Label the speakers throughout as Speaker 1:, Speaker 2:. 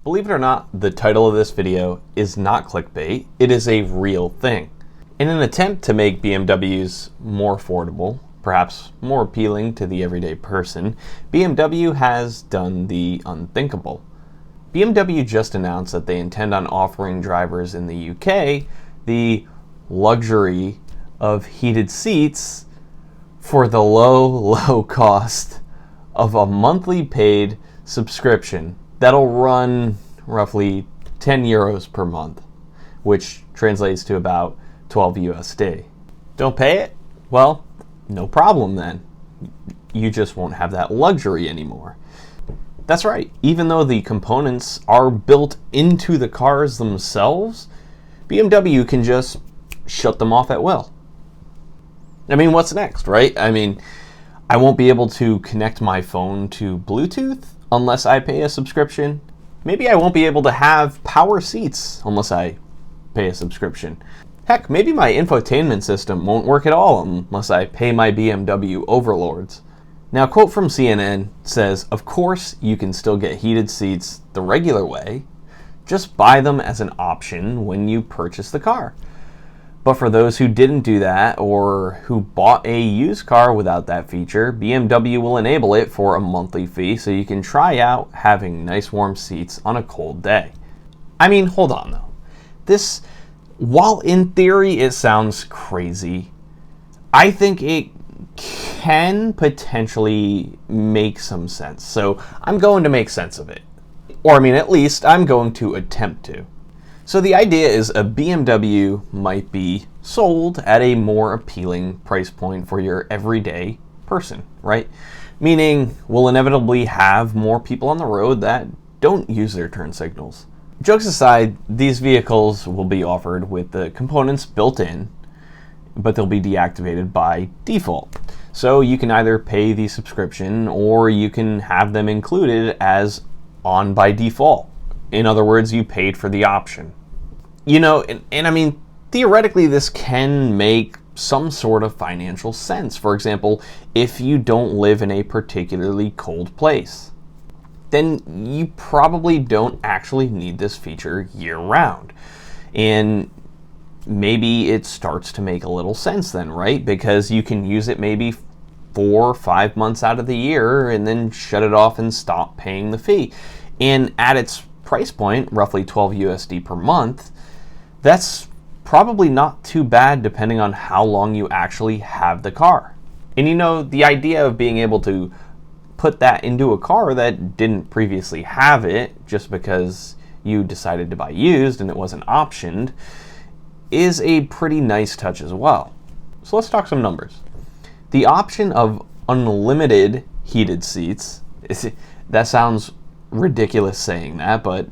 Speaker 1: Believe it or not, the title of this video is not clickbait. It is a real thing. In an attempt to make BMWs more affordable, perhaps more appealing to the everyday person, BMW has done the unthinkable. BMW just announced that they intend on offering drivers in the UK the luxury of heated seats for the low cost of a monthly paid subscription that'll run roughly 10 euros per month, which translates to about 12 USD. Don't pay it? Well, no problem then. You just won't have that luxury anymore. That's right, even though the components are built into the cars themselves, BMW can just shut them off at will. I mean, what's next, right? I won't be able to connect my phone to Bluetooth unless I pay a subscription. Maybe I won't be able to have power seats unless I pay a subscription. Heck, maybe my infotainment system won't work at all unless I pay my BMW overlords. Now, a quote from CNN says, "Of course, you can still get heated seats the regular way. Just buy them as an option when you purchase the car. But for those who didn't do that or who bought a used car without that feature, BMW will enable it for a monthly fee so you can try out having nice warm seats on a cold day." Hold on though. While in theory it sounds crazy, I think it can potentially make some sense. So I'm going to make sense of it. Or at least I'm going to attempt to. So the idea is a BMW might be sold at a more appealing price point for your everyday person, right? Meaning we'll inevitably have more people on the road that don't use their turn signals. Jokes aside, these vehicles will be offered with the components built in, but they'll be deactivated by default. So you can either pay the subscription or you can have them included as on by default. In other words, you paid for the option. Theoretically, this can make some sort of financial sense. For example, if you don't live in a particularly cold place, then you probably don't actually need this feature year-round. And maybe it starts to make a little sense then, right? Because you can use it maybe 4 or 5 months out of the year and then shut it off and stop paying the fee. And at its price point, roughly 12 USD per month, that's probably not too bad depending on how long you actually have the car. And the idea of being able to put that into a car that didn't previously have it just because you decided to buy used and it wasn't optioned is a pretty nice touch as well. So let's talk some numbers. The option of unlimited heated seats, that sounds ridiculous saying that, but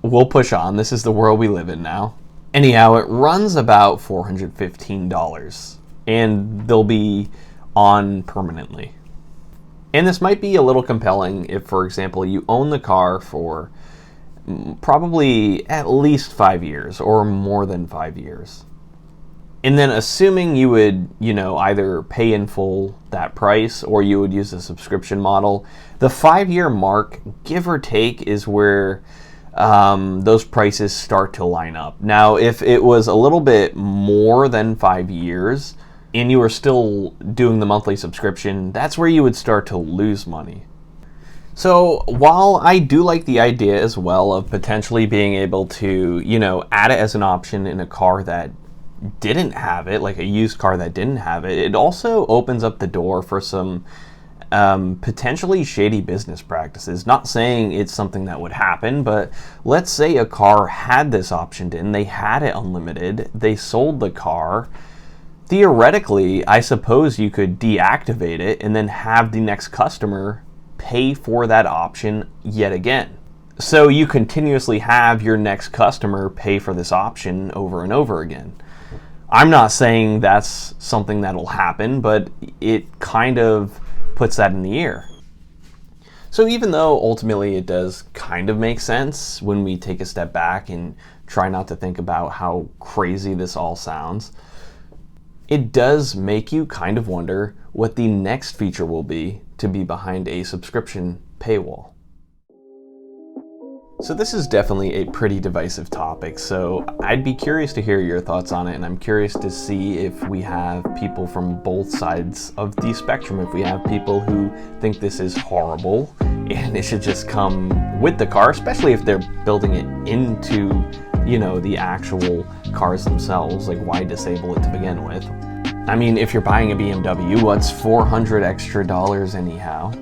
Speaker 1: we'll push on. This is the world we live in now. Anyhow, it runs about $415 and they'll be on permanently. And this might be a little compelling if, for example, you own the car for probably at least 5 years or more than 5 years. And then assuming you would, either pay in full that price or you would use a subscription model, the 5-year mark, give or take, is where those prices start to line up. Now, if it was a little bit more than 5 years and you were still doing the monthly subscription, that's where you would start to lose money. So while I do like the idea as well of potentially being able to, add it as an option in a car that didn't have it, like a used car that didn't have it, it also opens up the door for some potentially shady business practices. Not saying it's something that would happen, but let's say a car had this optioned in, they had it unlimited, they sold the car. Theoretically, I suppose you could deactivate it and then have the next customer pay for that option yet again. So you continuously have your next customer pay for this option over and over again. I'm not saying that's something that'll happen, but it kind of puts that in the air. So even though ultimately it does kind of make sense when we take a step back and try not to think about how crazy this all sounds, it does make you kind of wonder what the next feature will be to be behind a subscription paywall. So this is definitely a pretty divisive topic, so I'd be curious to hear your thoughts on it, and I'm curious to see if we have people from both sides of the spectrum, if we have people who think this is horrible and it should just come with the car, especially if they're building it into, you know, the actual cars themselves. Like, why disable it to begin with? I mean, if you're buying a BMW, what's $400 extra anyhow?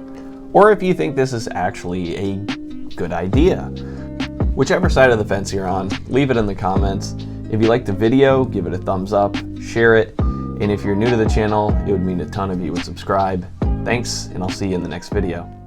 Speaker 1: Or if you think this is actually a good idea. Whichever side of the fence you're on, leave it in the comments. If you liked the video, give it a thumbs up, share it, and if you're new to the channel, it would mean a ton if you would subscribe. Thanks, and I'll see you in the next video.